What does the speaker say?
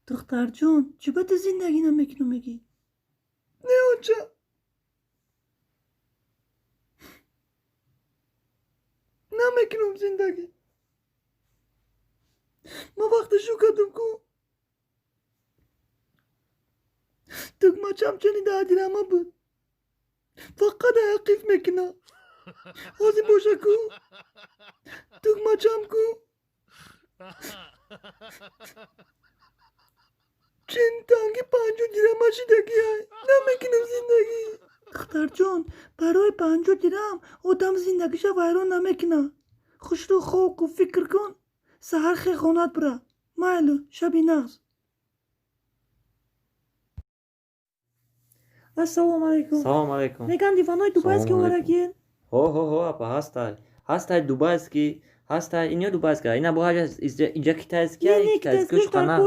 دختر جون چی به تو زندگی نمیکنو میگی؟ نه آجا نمیکنم زندگی. ما وقتشو کدوم کو دگمه چمچنی 10 درهمه بود. فقط حقیف میکنه. حاضی باشه کو دگمه چم کو چین تنگی 50 درهمه شدگی های نمیکنم زندگی. دختر جون برای 50 درهم آدم زندگیشو ویران نمیکنه. خوش رو خواب و فکر کن سهر خیخانت بره مایلو شبی نغز. Assalomu alaykum. Салом алейкум. Megan диванои дубайский Салом алейкум. варагин. Хо, апа, ҳастай дубайский, ҳастай, ино дубайский, ина бо ҳаҷа инҷа китайский, Не, китайский китайский шухана.